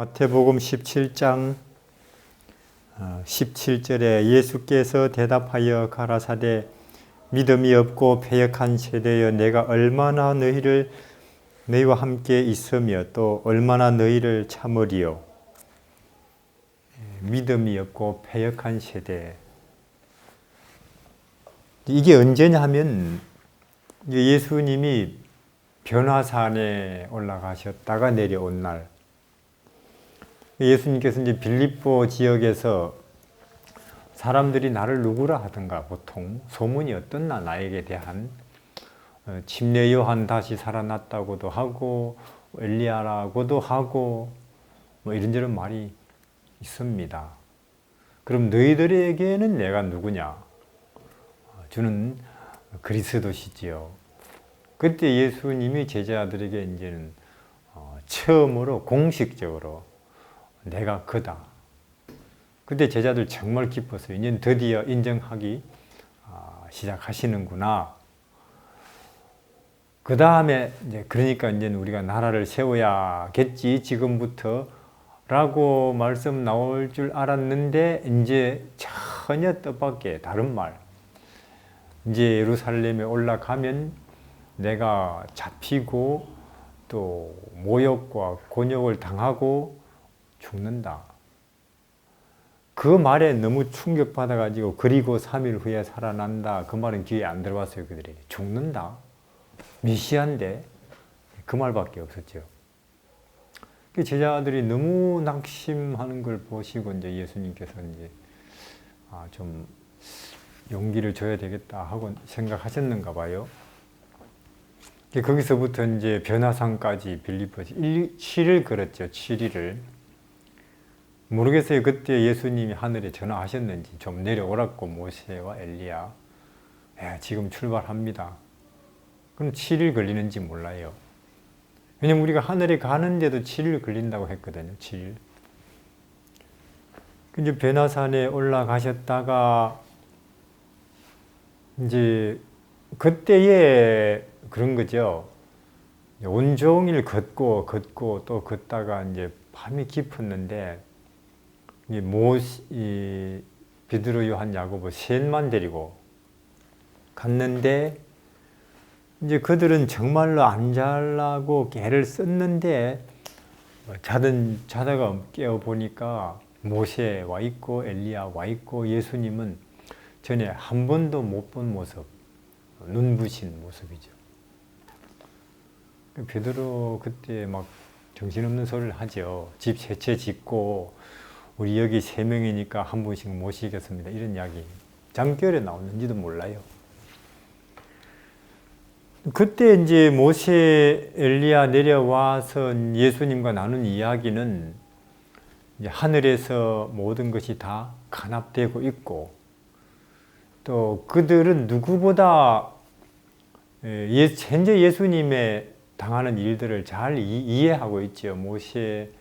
마태복음 17장 17절에 예수께서 대답하여 가라사대 믿음이 없고 패역한 세대여 내가 얼마나 너희와 함께 있으며 또 얼마나 너희를 참으리요. 믿음이 없고 패역한 세대. 이게 언제냐 하면 예수님이 변화산에 올라가셨다가 내려온 날, 예수님께서 이제 빌립보 지역에서 사람들이 나를 누구라 하던가 보통 소문이 어떻나 나에게 대한 침례 요한 다시 살아났다고도 하고 엘리야라고도 하고 뭐 이런저런 말이 있습니다. 그럼 너희들에게는 내가 누구냐? 주는 그리스도시지요. 그때 예수님이 제자들에게 이제는 처음으로 공식적으로 내가 그다. 그때 제자들 정말 기뻤어요. 이제 드디어 인정하기 시작하시는구나. 그 다음에 이제 그러니까 이제 우리가 나라를 세워야겠지 지금부터 라고 말씀 나올 줄 알았는데 이제 전혀 뜻밖의 다른 말. 이제 예루살렘에 올라가면 내가 잡히고 또 모욕과 곤욕을 당하고 죽는다. 그 말에 너무 충격받아가지고 그리고 3일 후에 살아난다. 그 말은 귀에 안 들어왔어요. 그들에게. 죽는다? 메시아인데? 그 말밖에 없었죠. 제자들이 너무 낙심하는 걸 보시고 이제 예수님께서 이제 좀 용기를 줘야 되겠다 하고 생각하셨는가 봐요. 거기서부터 이제 변화산까지 빌립보에서 7일 걸었죠. 7일을. 모르겠어요. 그때 예수님이 하늘에 전화하셨는지 좀 내려오라고 모세와 엘리야. 지금 출발합니다. 그럼 7일 걸리는지 몰라요. 왜냐면 우리가 하늘에 가는데도 7일 걸린다고 했거든요. 7일. 이제 변화산에 올라가셨다가 이제 그때에 그런 거죠. 온종일 걷고 또 걷다가 이제 밤이 깊었는데 베드로, 요한, 야고보 셋만 데리고 갔는데 이제 그들은 정말로 안 자려고 애를 썼는데 자다가 깨어 보니까 모세 와 있고 엘리야 와 있고 예수님은 전에 한 번도 못 본 모습, 눈부신 모습이죠. 베드로 그때 막 정신없는 소리를 하죠. 집 세 채 짓고 우리 여기 3명이니까 한 분씩 모시겠습니다. 이런 이야기. 장결에 나오는지도 몰라요. 그때 이제 모세, 엘리야 내려와서 예수님과 나눈 이야기는 이제 하늘에서 모든 것이 다 간합되고 있고 또 그들은 누구보다 현재 예수님의 당하는 일들을 잘 이해하고 있죠. 모세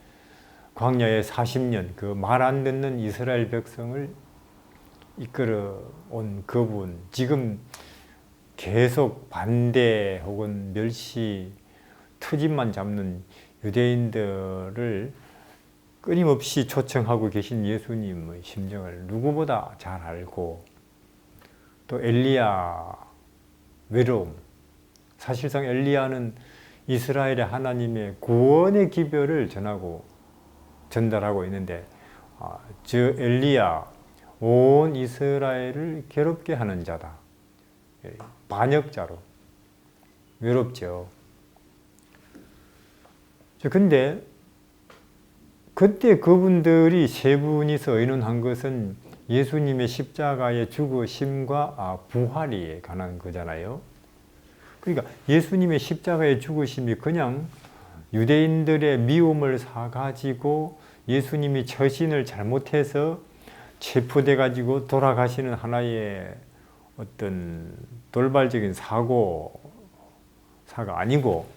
광야에 40년 그 말 안 듣는 이스라엘 백성을 이끌어 온 그분, 지금 계속 반대 혹은 멸시 트집만 잡는 유대인들을 끊임없이 초청하고 계신 예수님의 심정을 누구보다 잘 알고 또 엘리야 외로움, 사실상 엘리야는 이스라엘의 하나님의 구원의 기별을 전달하고 있는데 저 엘리야 온 이스라엘을 괴롭게 하는 자다. 반역자로 외롭죠. 근데 그때 그분들이 세 분이서 의논한 것은 예수님의 십자가의 죽으심과 부활에 관한 거잖아요. 그러니까 예수님의 십자가의 죽으심이 그냥 유대인들의 미움을 사가지고 예수님이 처신을 잘못해서 체포돼 가지고 돌아가시는 하나의 어떤 돌발적인 사가 아니고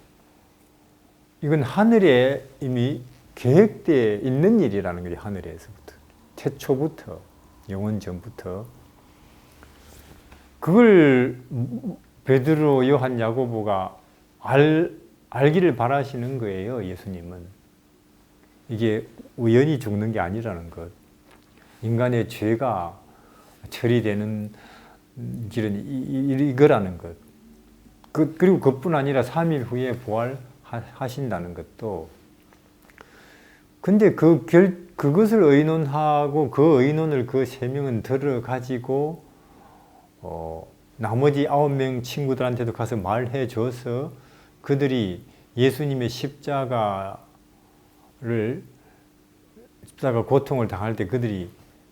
이건 하늘에 이미 계획되어 있는 일이라는 거죠. 하늘에서부터 태초부터 영원 전부터 그걸 베드로, 요한, 야고보가 알기를 바라시는 거예요. 예수님은 이게 우연히 죽는 게 아니라는 것. 인간의 죄가 처리되는 길은 이거라는 것. 그리고 그뿐 아니라 3일 후에 부활하신다는 것도. 근데 그것을 의논하고 그 의논을 그 3명은 들어가지고 나머지 9명 친구들한테도 가서 말해 줘서 그들이 예수님의 십자가 고통을 당할 때 그들이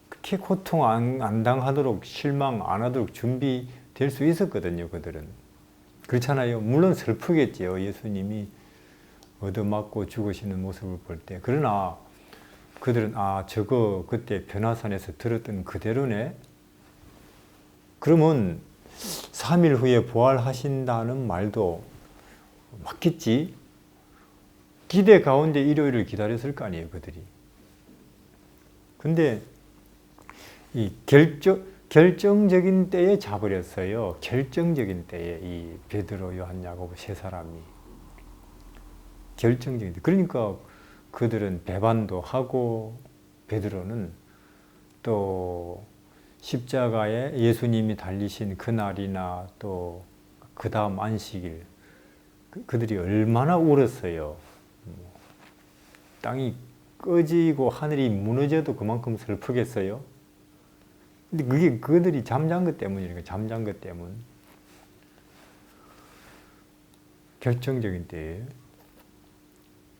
그렇게 고통 안 당하도록 실망 안 하도록 준비될 수 있었거든요. 그들은. 그렇잖아요. 물론 슬프겠지요. 예수님이 얻어맞고 죽으시는 모습을 볼 때. 그러나 그들은 저거 그때 변화산에서 들었던 그대로네. 그러면 3일 후에 부활하신다는 말도 맞겠지? 기대 가운데 일요일을 기다렸을 거 아니에요, 그들이. 근데 이 결정적인 때에 자버렸어요. 결정적인 때에 이 베드로, 요한, 야고보 세 사람이. 결정적인 때. 그러니까 그들은 배반도 하고 베드로는 또 십자가에 예수님이 달리신 그날이나 또 그 다음 안식일 그들이 얼마나 울었어요. 땅이 꺼지고 하늘이 무너져도 그만큼 슬프겠어요. 근데 그게 그들이 잠잔 것 때문이니까. 잠잔 것 때문. 결정적인 때예요.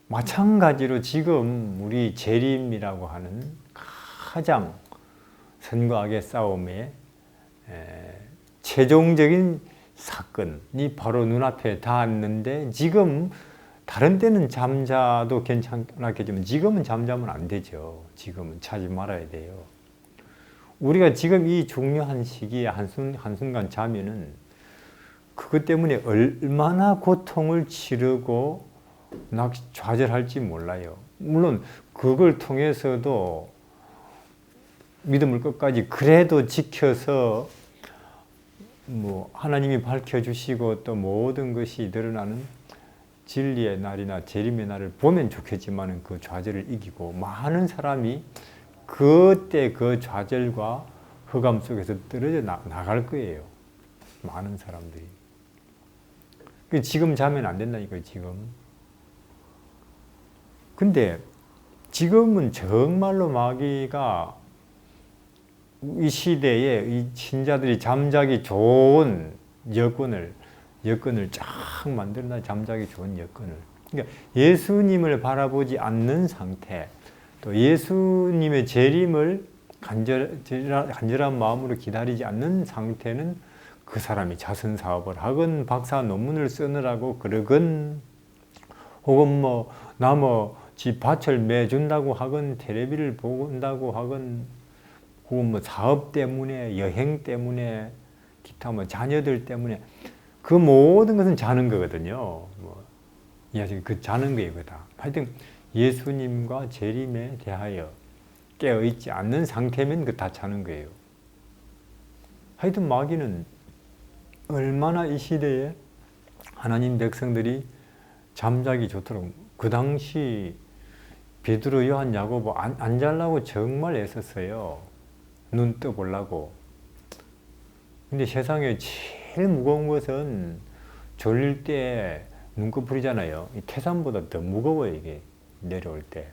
마찬가지로 지금 우리 재림이라고 하는 가장 선과 악의 싸움의 최종적인 사건이 바로 눈앞에 닿았는데 지금 다른 때는 잠자도 괜찮았겠지만 지금은 잠자면 안 되죠. 지금은 자지 말아야 돼요. 우리가 지금 이 중요한 시기에 한순간 자면은 그것 때문에 얼마나 고통을 치르고 좌절할지 몰라요. 물론 그걸 통해서도 믿음을 끝까지 그래도 지켜서 하나님이 밝혀주시고 또 모든 것이 드러나는 진리의 날이나 재림의 날을 보면 좋겠지만 그 좌절을 이기고 많은 사람이 그때 그 좌절과 흑암 속에서 떨어져 나갈 거예요. 많은 사람들이. 지금 자면 안 된다니까요, 지금. 근데 지금은 정말로 마귀가 이 시대에 이 신자들이 잠자기 좋은 여건을 쫙 만들어놔. 잠자기 좋은 여건을. 그러니까 예수님을 바라보지 않는 상태, 또 예수님의 재림을 간절한 마음으로 기다리지 않는 상태는 그 사람이 자선 사업을 하건 박사 논문을 쓰느라고 그러건 혹은 집 밭을 매준다고 하건 텔레비를 본다고 하건 혹은 사업 때문에 여행 때문에 기타 자녀들 때문에 그 모든 것은 자는 거거든요. 그 자는 거예요, 그다. 하여튼 예수님과 재림에 대하여 깨어있지 않는 상태면 그 다 자는 거예요. 하여튼 마귀는 얼마나 이 시대에 하나님 백성들이 잠자기 좋도록 그 당시 베드로, 요한, 야고보 안 자려고 정말 애썼어요. 눈 떠보려고. 근데 세상에 제일 무거운 것은 졸릴 때 눈꺼풀이잖아요. 이 태산보다 더 무거워요, 이게 내려올 때.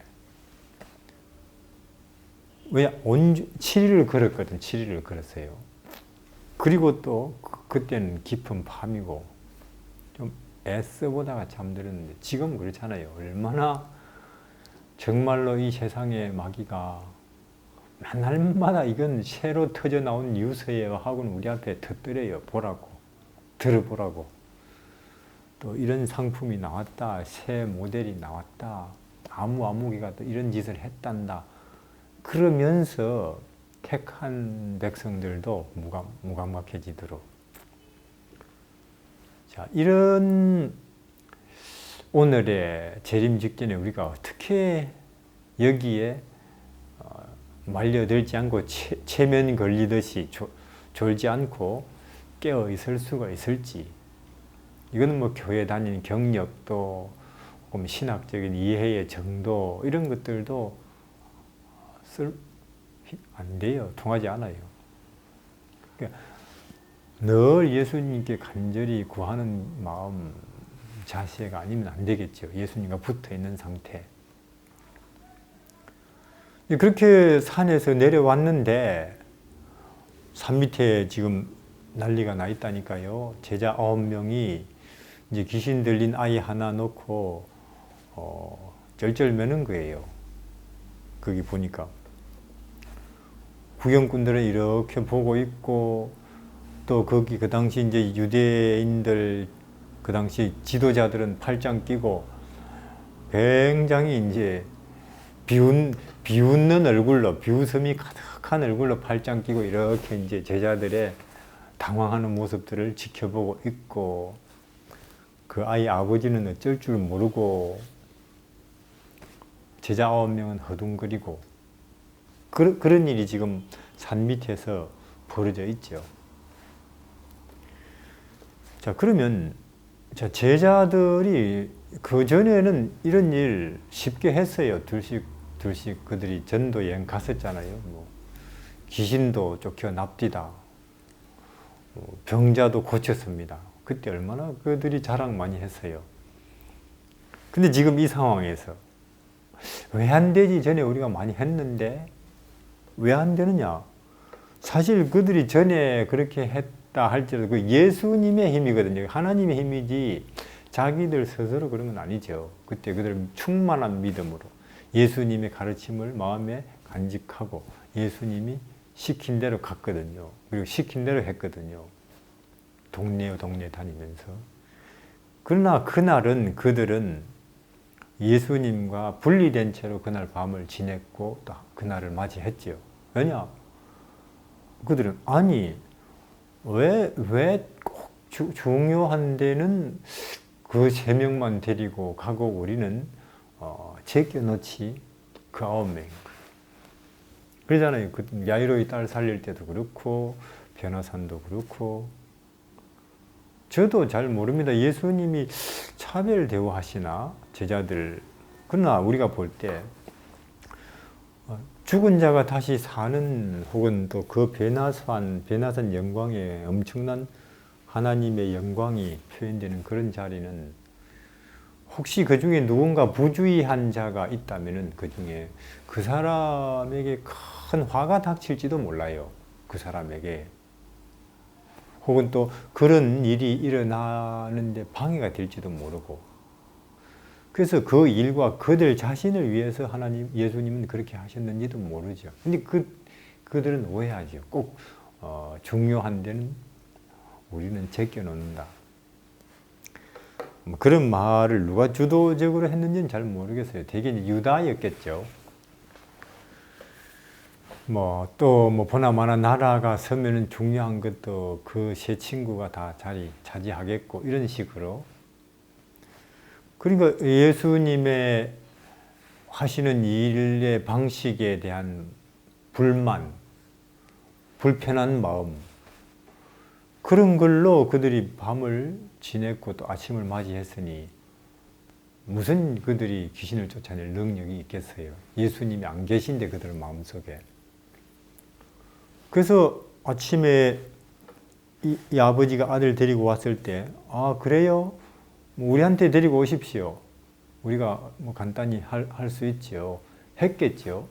왜? 7일을 걸었거든. 7일을 걸었어요. 그리고 또 그때는 깊은 밤이고 좀 애써보다가 잠들었는데 지금 그렇잖아요. 얼마나 정말로 이 세상의 마귀가 날마다 이건 새로 터져 나온 뉴스예요 하고는 우리 앞에 터뜨려요. 보라고. 들어보라고. 또 이런 상품이 나왔다. 새 모델이 나왔다. 아무개가 또 이런 짓을 했단다. 그러면서 택한 백성들도 무감각해지도록. 자, 이런 오늘의 재림 직전에 우리가 어떻게 여기에 말려들지 않고 체면 걸리듯이 졸지 않고 깨어 있을 수가 있을지. 이거는 교회 다니는 경력도 조금 신학적인 이해의 정도 이런 것들도 안 돼요. 통하지 않아요. 그러니까 늘 예수님께 간절히 구하는 마음 자세가 아니면 안 되겠죠. 예수님과 붙어 있는 상태. 그렇게 산에서 내려왔는데 산 밑에 지금 난리가 나 있다니까요. 제자 9명이 이제 귀신 들린 아이 하나 놓고 쩔쩔매는 거예요. 거기 보니까 구경꾼들은 이렇게 보고 있고, 또 거기 그 당시 이제 유대인들 그 당시 지도자들은 팔짱 끼고 굉장히 이제 비웃는 얼굴로, 비웃음이 가득한 얼굴로 팔짱 끼고 이렇게 이제 제자들의 당황하는 모습들을 지켜보고 있고, 그 아이 아버지는 어쩔 줄 모르고 제자 9명은 허둥거리고, 그런 일이 지금 산 밑에서 벌어져 있죠. 자, 그러면 제자들이 그 전에는 이런 일 쉽게 했어요. 둘씩 그들이 전도 여행 갔었잖아요. 뭐 귀신도 쫓겨납디다. 병자도 고쳤습니다. 그때 얼마나 그들이 자랑 많이 했어요. 근데 지금 이 상황에서 왜 안 되지? 전에 우리가 많이 했는데 왜 안 되느냐? 사실 그들이 전에 그렇게 했다 할지라도 그 예수님의 힘이거든요. 하나님의 힘이지 자기들 스스로 그런 건 아니죠. 그때 그들 충만한 믿음으로 예수님의 가르침을 마음에 간직하고 예수님이 시킨 대로 갔거든요. 그리고 시킨 대로 했거든요. 동네 다니면서. 그러나 그날은 그들은 예수님과 분리된 채로 그날 밤을 지냈고 또 그날을 맞이했지요. 왜냐? 그들은 아니 왜 꼭 중요한 데는 그 3명만 데리고 가고 우리는 제껴놓지 그 9명. 그러잖아요. 그 야이로의 딸 살릴 때도 그렇고 변호사도 그렇고. 저도 잘 모릅니다. 예수님이 차별 대우하시나 제자들. 그러나 우리가 볼 때 죽은 자가 다시 사는, 혹은 또 그 변화산 영광에 엄청난 하나님의 영광이 표현되는 그런 자리는 혹시 그 중에 누군가 부주의한 자가 있다면 그 중에 그 사람에게 큰 화가 닥칠지도 몰라요. 그 사람에게. 혹은 또 그런 일이 일어나는데 방해가 될지도 모르고. 그래서 그 일과 그들 자신을 위해서 예수님은 그렇게 하셨는지도 모르죠. 근데 그들은 오해하죠. 꼭 중요한 데는 우리는 제껴놓는다. 그런 말을 누가 주도적으로 했는지는 잘 모르겠어요. 대개 유다였겠죠. 또 보나마나 나라가 서면은 중요한 것도 그 세 친구가 다 자리 차지하겠고, 이런 식으로. 그러니까 예수님의 하시는 일의 방식에 대한 불만, 불편한 마음, 그런 걸로 그들이 밤을 지냈고 또 아침을 맞이했으니 무슨 그들이 귀신을 쫓아낼 능력이 있겠어요. 예수님이 안 계신데 그들 마음속에. 그래서 아침에 이 아버지가 아들 데리고 왔을 때, 아 그래요? 우리한테 데리고 오십시오. 우리가 간단히 할 수 있죠. 했겠죠.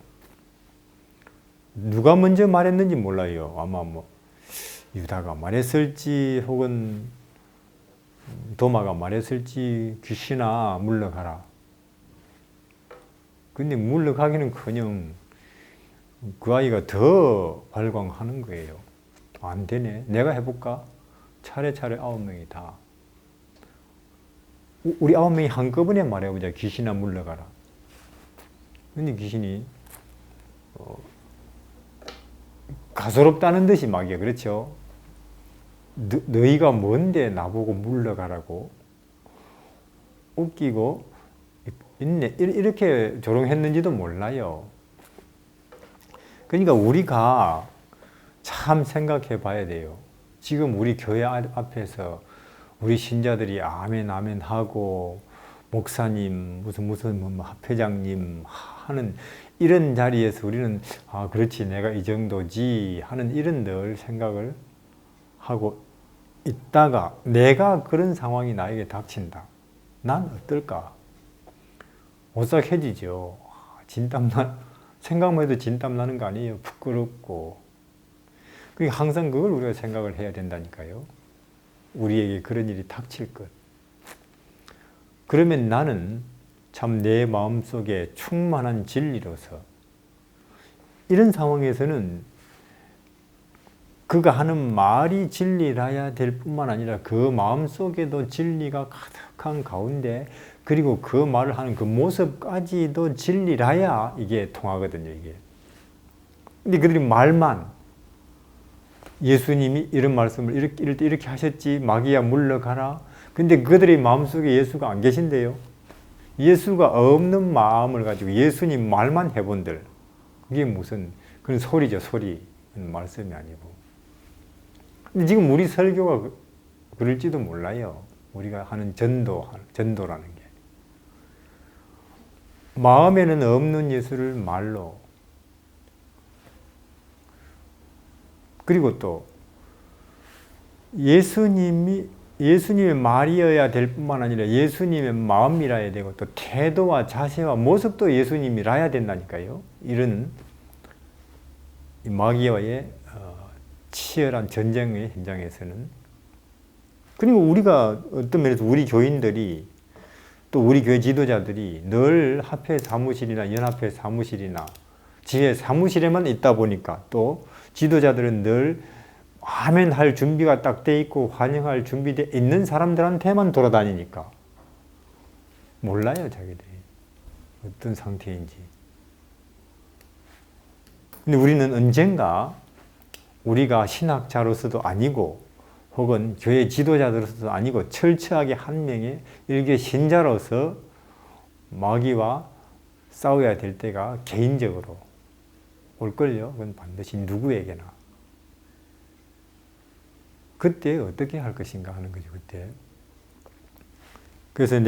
누가 먼저 말했는지 몰라요. 아마 유다가 말했을지 혹은 도마가 말했을지, 귀신아 물러가라. 근데 물러가기는커녕 그 아이가 더 발광하는 거예요. 안 되네. 내가 해볼까? 차례차례 9명이 다. 우리 9명이 한꺼번에 말해보자. 귀신아 물러가라. 근데 귀신이 가소롭다는 듯이 막이야. 그렇죠? 너희가 뭔데 나보고 물러가라고? 웃기고 있네. 이렇게 조롱했는지도 몰라요. 그러니까 우리가 참 생각해 봐야 돼요. 지금 우리 교회 앞에서 우리 신자들이 아멘 아멘 하고 목사님, 무슨 뭐 합회장님 하는 이런 자리에서 우리는 그렇지 내가 이 정도지 하는 이런 늘 생각을 하고 있다가 내가 그런 상황이 나에게 닥친다. 난 어떨까? 오싹해지죠. 생각만 해도 진땀 나는 거 아니에요. 부끄럽고. 항상 그걸 우리가 생각을 해야 된다니까요. 우리에게 그런 일이 닥칠 것. 그러면 나는 참 내 마음속에 충만한 진리로서 이런 상황에서는 그가 하는 말이 진리라야 될 뿐만 아니라 그 마음속에도 진리가 가득한 가운데 그리고 그 말을 하는 그 모습까지도 진리라야 이게 통하거든요. 이게. 근데 그들이 말만 예수님이 이런 말씀을 이럴 때 이렇게 하셨지 마귀야 물러가라. 근데 그들의 마음속에 예수가 안 계신데요. 예수가 없는 마음을 가지고 예수님 말만 해본들 그게 무슨 그런 소리죠. 소리. 말씀이 아니고. 근데 지금 우리 설교가 그럴지도 몰라요. 우리가 하는 전도라는 게. 마음에는 없는 예수를 말로 그리고 또 예수님의 말이어야 될 뿐만 아니라 예수님의 마음이라야 되고 또 태도와 자세와 모습도 예수님이라야 된다니까요. 이런 마귀와의 치열한 전쟁의 현장에서는. 그리고 우리가 어떤 면에서 우리 교인들이 또 우리 교회 지도자들이 늘 합회 사무실이나 연합회 사무실이나 지회 사무실에만 있다 보니까 또 지도자들은 늘 아멘할 준비가 딱 돼 있고 환영할 준비되어 있는 사람들한테만 돌아다니니까 몰라요. 자기들이 어떤 상태인지. 근데 우리는 언젠가 우리가 신학자로서도 아니고 혹은 교회 지도자들로서도 아니고 철저하게 한 명의 일개 신자로서 마귀와 싸워야 될 때가 개인적으로 올걸요. 그건 반드시 누구에게나. 그때 어떻게 할 것인가 하는 거죠. 그때. 그래서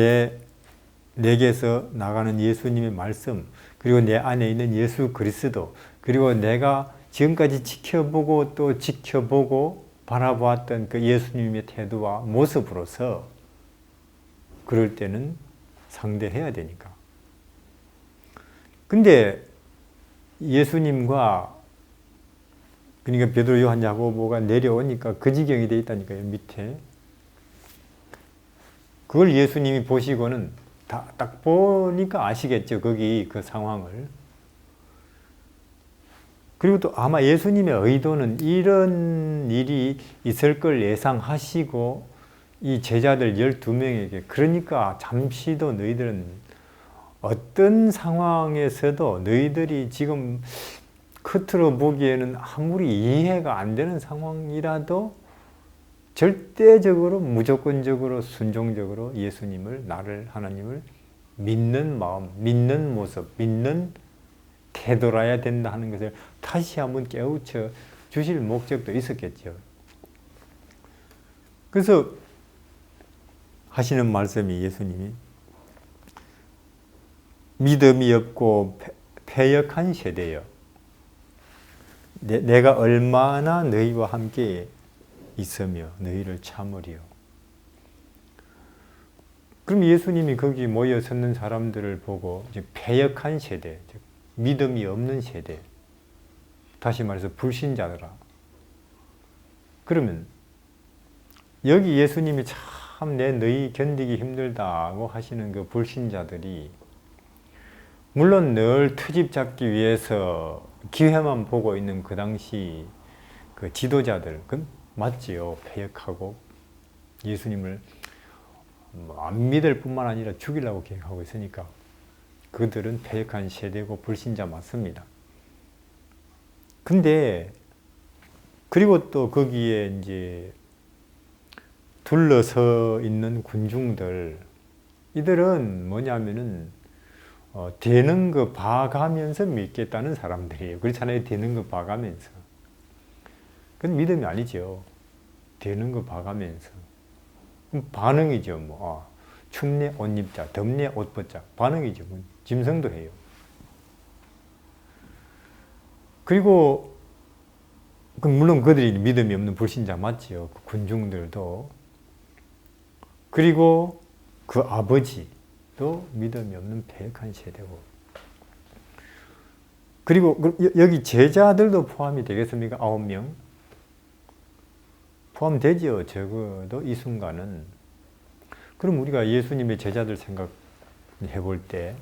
내게서 나가는 예수님의 말씀 그리고 내 안에 있는 예수 그리스도 그리고 내가 지금까지 지켜보고 또 지켜보고 바라보았던 그 예수님의 태도와 모습으로서 그럴 때는 상대해야 되니까. 근데 예수님과 그러니까 베드로, 요한, 야고보가 내려오니까 그 지경이 돼 있다니까요. 밑에. 그걸 예수님이 보시고는 딱 보니까 아시겠죠. 거기 그 상황을. 그리고 또 아마 예수님의 의도는 이런 일이 있을 걸 예상하시고 이 제자들 12명에게 그러니까 잠시도 너희들은 어떤 상황에서도 너희들이 지금 겉으로 보기에는 아무리 이해가 안 되는 상황이라도 절대적으로 무조건적으로 순종적으로 예수님을 나를 하나님을 믿는 마음, 믿는 모습, 믿는 태도라야 된다 하는 것을 다시 한번 깨우쳐 주실 목적도 있었겠죠. 그래서 하시는 말씀이 예수님이 믿음이 없고 패역한 세대여. 내가 얼마나 너희와 함께 있으며 너희를 참으리요. 그럼 예수님이 거기 모여 섰는 사람들을 보고 패역한 세대, 믿음이 없는 세대, 다시 말해서 불신자들아. 그러면 여기 예수님이 참 너희 견디기 힘들다고 하시는 그 불신자들이 물론 늘 트집 잡기 위해서 기회만 보고 있는 그 당시 그 지도자들, 그 맞지요. 패역하고 예수님을 안 믿을 뿐만 아니라 죽이려고 계획하고 있으니까 그들은 패역한 세대고 불신자 맞습니다. 근데 그리고 또 거기에 이제 둘러서 있는 군중들, 이들은 뭐냐면은 되는 거 봐가면서 믿겠다는 사람들이에요. 그렇잖아요. 되는 거 봐가면서. 그건 믿음이 아니죠. 되는 거 봐가면서. 반응이죠. 춥네 옷 입자, 덥네 옷 벗자. 반응이죠. 짐승도 해요. 그리고 물론 그들이 믿음이 없는 불신자 맞지요. 그 군중들도. 그리고 그 아버지도 믿음이 없는 패역한 세대고. 그리고 여기 제자들도 포함이 되겠습니까? 9명? 포함되지요. 적어도 이 순간은. 그럼 우리가 예수님의 제자들 생각해 볼 때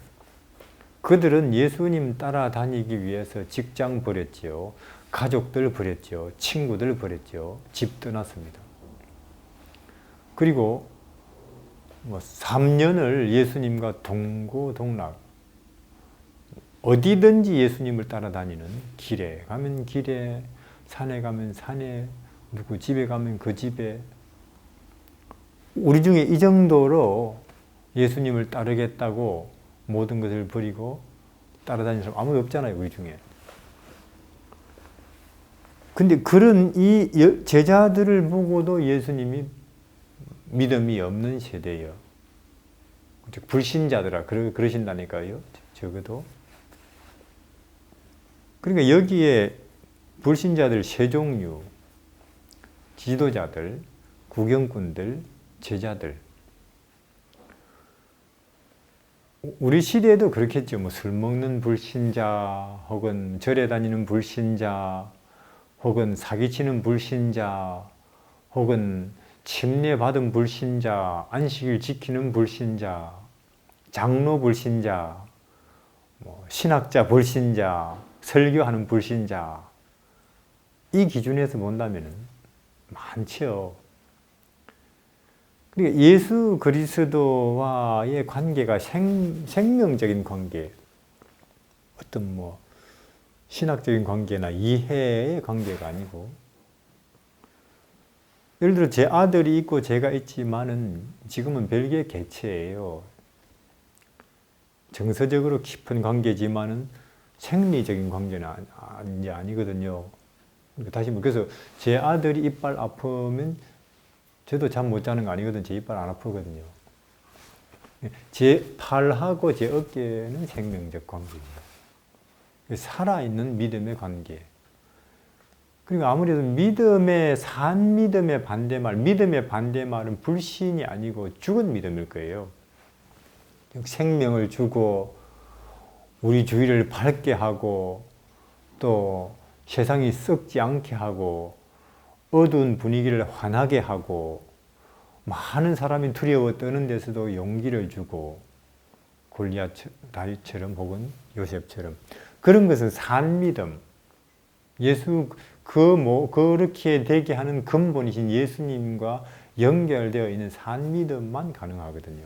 그들은 예수님 따라다니기 위해서 직장 버렸지요. 가족들 버렸죠. 친구들 버렸죠. 집 떠났습니다. 그리고 3년을 예수님과 동고동락, 어디든지 예수님을 따라다니는, 길에 가면 길에, 산에 가면 산에, 누구 집에 가면 그 집에. 우리 중에 이 정도로 예수님을 따르겠다고 모든 것을 버리고 따라다니는 사람 아무도 없잖아요, 우리 중에. 근데 그런 이 제자들을 보고도 예수님이 믿음이 없는 세대예요. 즉 불신자들아 그러신다니까요. 적어도. 그러니까 여기에 불신자들 세 종류, 지도자들, 구경꾼들, 제자들. 우리 시대에도 그렇겠죠. 뭐 술 먹는 불신자, 혹은 절에 다니는 불신자, 혹은 사기치는 불신자, 혹은 침례받은 불신자, 안식일 지키는 불신자, 장로 불신자, 신학자 불신자, 설교하는 불신자. 이 기준에서 본다면 많죠. 그러니까 예수 그리스도와의 관계가 생명적인 관계, 어떤 신학적인 관계나 이해의 관계가 아니고, 예를 들어 제 아들이 있고 제가 있지만은 지금은 별개의 개체예요. 정서적으로 깊은 관계지만은 생리적인 관계는 이제 아니거든요. 다시 그래서 제 아들이 이빨 아프면 저도 잠 못 자는 거 아니거든요. 제 이빨 안 아프거든요. 제 팔하고 제 어깨는 생명적 관계입니다. 살아있는 믿음의 관계. 그리고 아무래도 산 믿음의 반대말, 믿음의 반대말은 불신이 아니고 죽은 믿음일 거예요. 생명을 주고 우리 주위를 밝게 하고 또 세상이 썩지 않게 하고 어두운 분위기를 환하게 하고 많은 사람이 두려워 떠는 데서도 용기를 주고 골리앗 다윗처럼 혹은 요셉처럼 그런 것은 산 믿음. 예수 그렇게 되게 하는 근본이신 예수님과 연결되어 있는 산 믿음만 가능하거든요.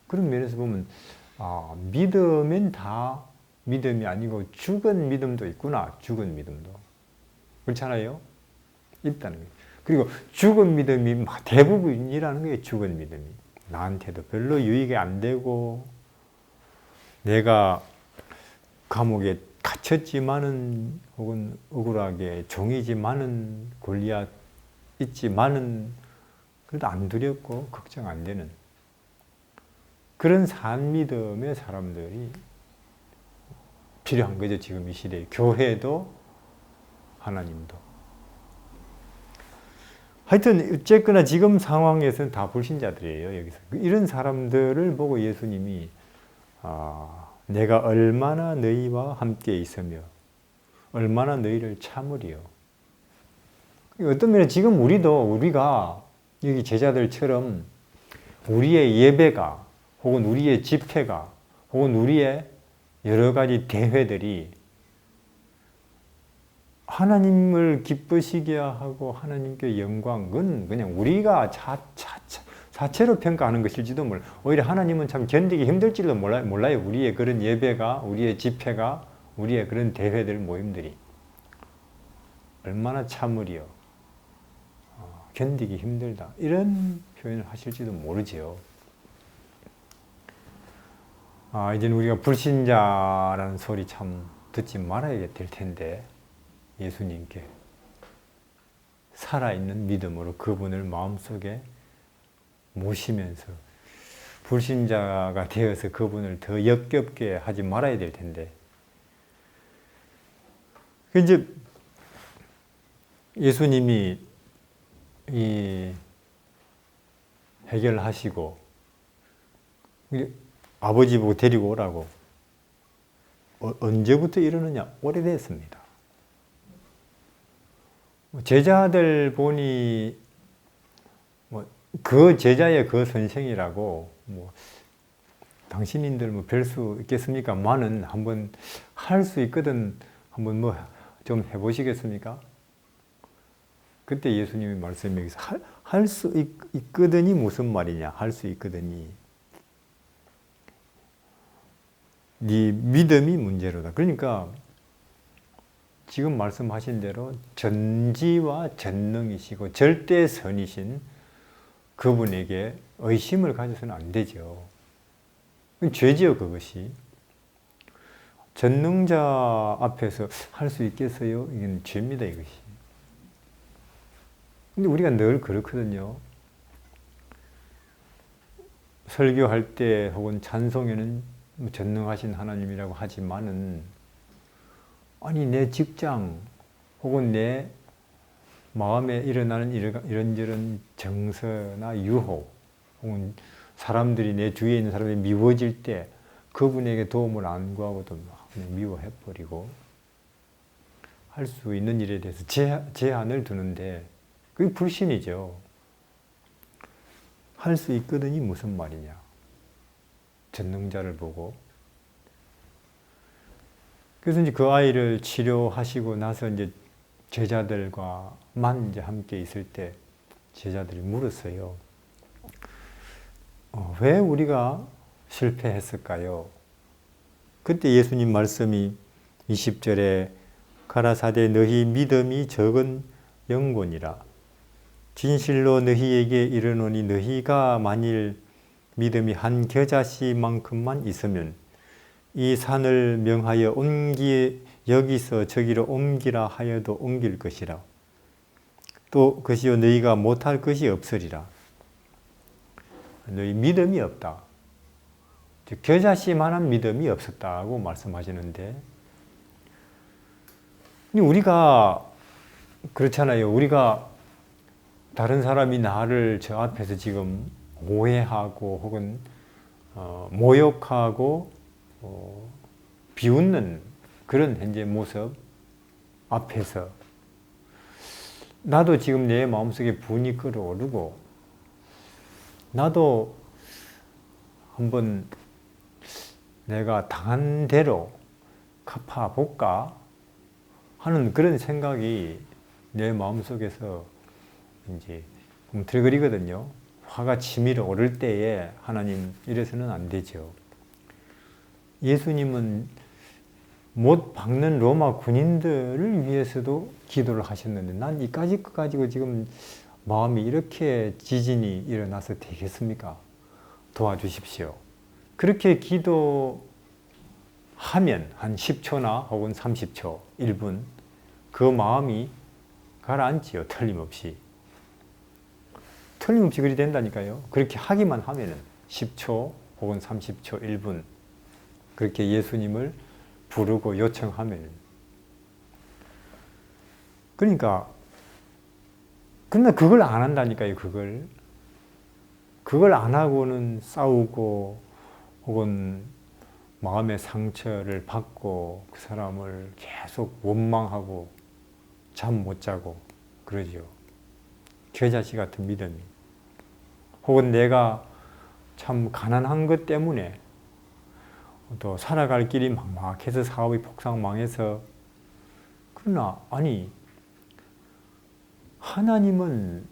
그런 면에서 보면 믿음은 다 믿음이 아니고 죽은 믿음도 있구나. 죽은 믿음도. 그렇잖아요? 있다는 거예요. 그리고 죽은 믿음이 대부분이라는 게 죽은 믿음이. 나한테도 별로 유익이 안 되고 내가 감옥에 갇혔지만은 혹은 억울하게 종이지만은 골리앗 있지만은 그래도 안 두렵고 걱정 안 되는 그런 산 믿음의 사람들이 필요한 거죠. 지금 이 시대에. 교회도 하나님도. 하여튼 어쨌거나 지금 상황에서는 다 불신자들이에요. 여기서 이런 사람들을 보고 예수님이 내가 얼마나 너희와 함께 있으며 얼마나 너희를 참으리요. 어떤 면에 지금 우리가 여기 제자들처럼 우리의 예배가 혹은 우리의 집회가 혹은 우리의 여러 가지 대회들이 하나님을 기쁘시게 하고 하나님께 영광은 그냥 우리가 자체로 평가하는 것일지도 몰라요. 오히려 하나님은 참 견디기 힘들지도 몰라요. 우리의 그런 예배가, 우리의 집회가, 우리의 그런 대회들, 모임들이. 얼마나 참으리요. 견디기 힘들다. 이런 표현을 하실지도 모르지요. 이제는 우리가 불신자라는 소리 참 듣지 말아야 될 텐데, 예수님께 살아있는 믿음으로 그분을 마음속에 모시면서 불신자가 되어서 그분을 더 역겹게 하지 말아야 될 텐데. 이제 예수님이 이 해결하시고 아버지 보고 데리고 오라고 언제부터 이러느냐? 오래됐습니다. 제자들 보니 그 제자의 그 선생이라고 당신님들 뵐 수 있겠습니까?만은 한번 할 수 있거든 한번 좀 해보시겠습니까? 그때 예수님이 말씀이 여기서 할 수 있거든이 무슨 말이냐? 할 수 있거든이 네 믿음이 문제로다. 그러니까 지금 말씀하신 대로 전지와 전능이시고 절대선이신 그분에게 의심을 가져서는 안 되죠. 죄지요, 그것이. 전능자 앞에서 할 수 있겠어요? 이건 죄입니다, 이것이. 근데 우리가 늘 그렇거든요. 설교할 때 혹은 찬송에는 전능하신 하나님이라고 하지만은 아니 내 직장 혹은 내 마음에 일어나는 이런저런 정서나 유혹 혹은 사람들이 내 주위에 있는 사람들이 미워질 때 그분에게 도움을 안 구하고도 막 그냥 미워해버리고 할 수 있는 일에 대해서 제한을 두는데 그게 불신이죠. 할 수 있거든이 무슨 말이냐. 전능자를 보고. 그래서 이제 그 아이를 치료하시고 나서 이제 제자들과만 이제 함께 있을 때 제자들이 물었어요. 왜 우리가 실패했을까요? 그때 예수님 말씀이 20절에 가라사대 너희 믿음이 적은 영혼이라. 진실로 너희에게 이르노니 너희가 만일 믿음이 한 겨자씨만큼만 있으면 이 산을 명하여 여기서 저기로 옮기라 하여도 옮길 것이라. 또 그것이요 너희가 못할 것이 없으리라. 너희 믿음이 없다. 겨자씨만한 믿음이 없었다고 말씀하시는데 우리가 그렇잖아요. 우리가 다른 사람이 나를 저 앞에서 지금 오해하고 혹은 모욕하고 비웃는 그런 현재 모습 앞에서 나도 지금 내 마음속에 분이 끓어오르고 나도 한번 내가 당한 대로 갚아볼까 하는 그런 생각이 내 마음속에서 이제 들거리거든요. 화가 치밀어 오를 때에 하나님 이래서는 안 되죠. 예수님은 못 박는 로마 군인들을 위해서도 기도를 하셨는데 난 이까짓 거 가지고 지금 마음이 이렇게 지진이 일어나서 되겠습니까? 도와주십시오. 그렇게 기도하면 한 10초나 혹은 30초, 1분 그 마음이 가라앉지요. 틀림없이. 틀림없이 그리 된다니까요. 그렇게 하기만 하면은 10초 혹은 30초, 1분 그렇게 예수님을 부르고 요청하면 그러니까 근데 그걸 안 한다니까요. 그걸 안 하고는 싸우고 혹은 마음의 상처를 받고 그 사람을 계속 원망하고 잠 못 자고 그러죠. 겨자씨 같은 믿음이. 혹은 내가 참 가난한 것 때문에 또 살아갈 길이 막막해서 사업이 폭삭 망해서 그러나 아니 하나님은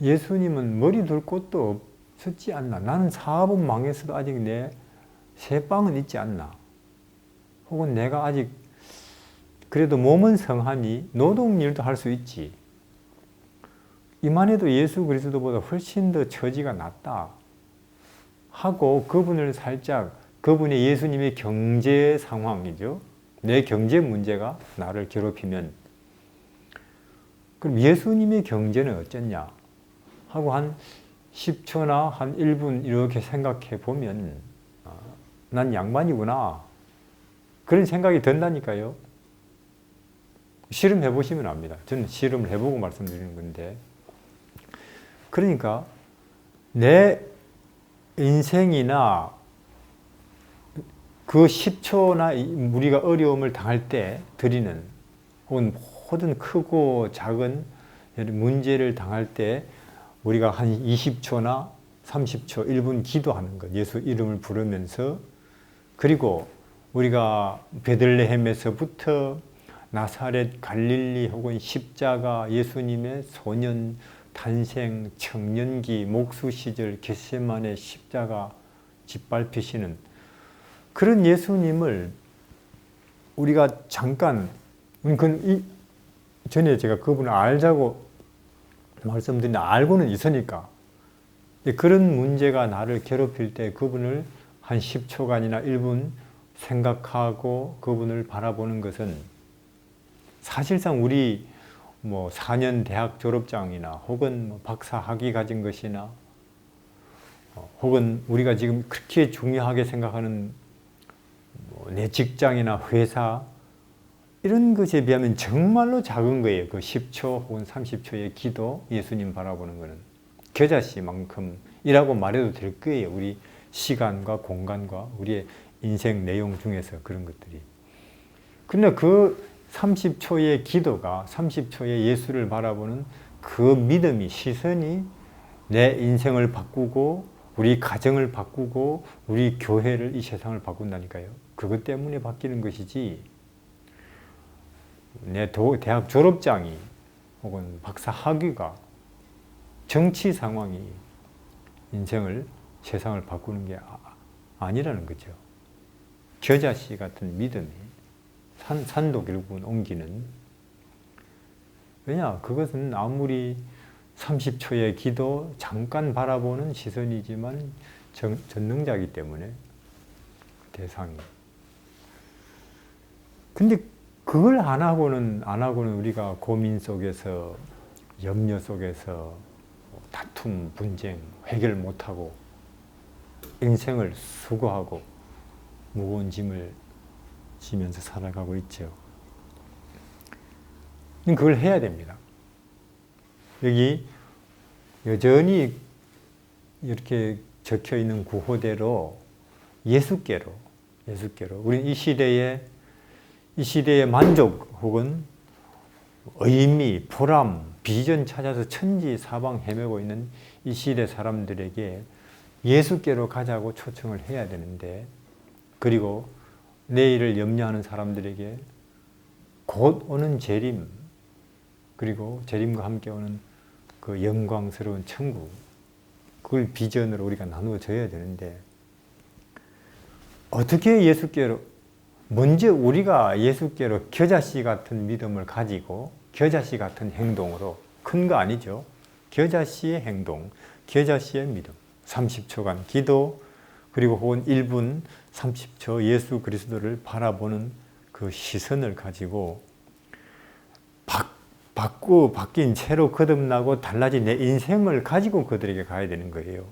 예수님은 머리 둘 곳도 없었지 않나. 나는 사업은 망했어도 아직 내 새빵은 있지 않나. 혹은 내가 아직 그래도 몸은 성하니 노동일도 할 수 있지. 이만해도 예수 그리스도보다 훨씬 더 처지가 낫다 하고 그분을 살짝 그분의 예수님의 경제 상황이죠. 내 경제 문제가 나를 괴롭히면 그럼 예수님의 경제는 어쩌냐 하고 한 10초나 한 1분 이렇게 생각해 보면 난 양반이구나 그런 생각이 든다니까요. 실험해 보시면 압니다. 저는 실험을 해보고 말씀드리는 건데, 그러니까 내 인생이나 그 10초나 우리가 어려움을 당할 때 드리는, 혹은 모든 크고 작은 문제를 당할 때 우리가 한 20초나 30초, 1분 기도하는 것, 예수 이름을 부르면서, 그리고 우리가 베들레헴에서부터 나사렛, 갈릴리 혹은 십자가, 예수님의 소년 탄생, 청년기, 목수 시절, 겟세마네 십자가 짓밟히시는 그런 예수님을 우리가 잠깐, 전에 제가 그분을 알자고 말씀드린 알고는 있으니까, 그런 문제가 나를 괴롭힐 때 그분을 한 10초간이나 1분 생각하고 그분을 바라보는 것은 사실상 우리 4년 대학 졸업장이나 혹은 박사 학위 가진 것이나 혹은 우리가 지금 그렇게 중요하게 생각하는 내 직장이나 회사 이런 것에 비하면 정말로 작은 거예요. 그 10초 혹은 30초의 기도, 예수님 바라보는 것은 겨자씨만큼이라고 말해도 될 거예요. 우리 시간과 공간과 우리의 인생 내용 중에서 그런 것들이. 근데 그 30초의 기도가, 30초의 예수를 바라보는 그 믿음이, 시선이 내 인생을 바꾸고 우리 가정을 바꾸고 우리 교회를, 이 세상을 바꾼다니까요. 그것 때문에 바뀌는 것이지, 내 대학 졸업장이 혹은 박사 학위가, 정치 상황이 인생을, 세상을 바꾸는 게 아니라는 거죠. 겨자씨 같은 믿음이 산도 결국은 옮기는. 왜냐? 그것은 아무리 30초의 기도, 잠깐 바라보는 시선이지만 전능자이기 때문에 대상이. 근데 그걸 안 하고는 우리가 고민 속에서, 염려 속에서 다툼, 분쟁, 해결 못하고 인생을 수고하고 무거운 짐을 지면서 살아가고 있죠. 그걸 해야 됩니다. 여기 여전히 이렇게 적혀 있는 구호대로 예수께로 우리는 이 시대의 만족 혹은 의미, 보람, 비전 찾아서 천지사방 헤매고 있는 이 시대 사람들에게 예수께로 가자고 초청을 해야 되는데, 그리고 내일을 염려하는 사람들에게 곧 오는 재림, 그리고 재림과 함께 오는 그 영광스러운 천국, 그걸 비전으로 우리가 나누어져야 되는데, 어떻게 예수께로, 먼저 우리가 예수께로 겨자씨 같은 믿음을 가지고 겨자씨 같은 행동으로, 큰 거 아니죠. 겨자씨의 행동, 겨자씨의 믿음, 30초간 기도, 그리고 혹은 1분 30초 예수 그리스도를 바라보는 그 시선을 가지고 바뀐 채로 거듭나고 달라진 내 인생을 가지고 그들에게 가야 되는 거예요.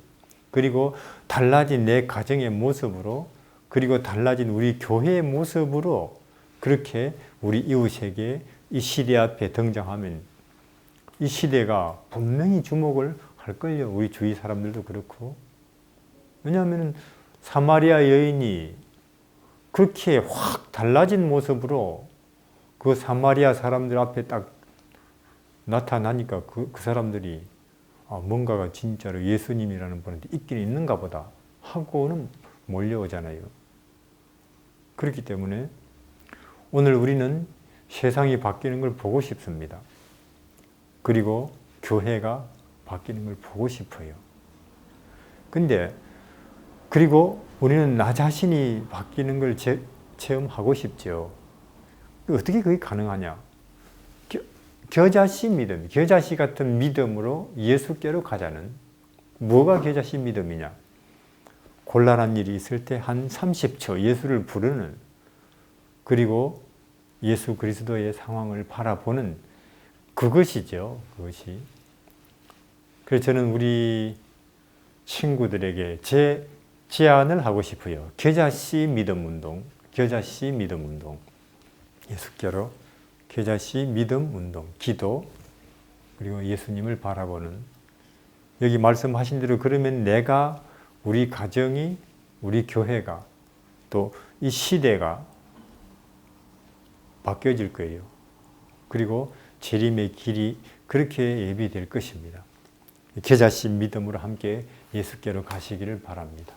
그리고 달라진 내 가정의 모습으로, 그리고 달라진 우리 교회의 모습으로 그렇게 우리 이웃에게 이 시대 앞에 등장하면 이 시대가 분명히 주목을 할걸요. 우리 주위 사람들도 그렇고. 왜냐하면 사마리아 여인이 그렇게 확 달라진 모습으로 그 사마리아 사람들 앞에 딱 나타나니까 그 사람들이 뭔가가 진짜로 예수님이라는 분한테 있긴 있는가 보다 하고는 몰려오잖아요. 그렇기 때문에 오늘 우리는 세상이 바뀌는 걸 보고 싶습니다. 그리고 교회가 바뀌는 걸 보고 싶어요. 근데 그리고 우리는 나 자신이 바뀌는 걸 체험하고 싶죠. 어떻게 그게 가능하냐? 겨자씨 믿음, 겨자씨 같은 믿음으로 예수께로 가자는, 뭐가 겨자씨 믿음이냐? 곤란한 일이 있을 때 한 30초 예수를 부르는, 그리고 예수 그리스도의 상황을 바라보는 그것이죠. 그것이. 그래서 저는 우리 친구들에게 제안을 하고 싶어요. 겨자씨 믿음 운동, 겨자씨 믿음 운동. 예수께로 겨자씨 믿음 운동, 기도, 그리고 예수님을 바라보는. 여기 말씀하신 대로 그러면 내가, 우리 가정이, 우리 교회가, 또 이 시대가 바뀌어질 거예요. 그리고 재림의 길이 그렇게 예비될 것입니다. 겨자씨 믿음으로 함께 예수께로 가시기를 바랍니다.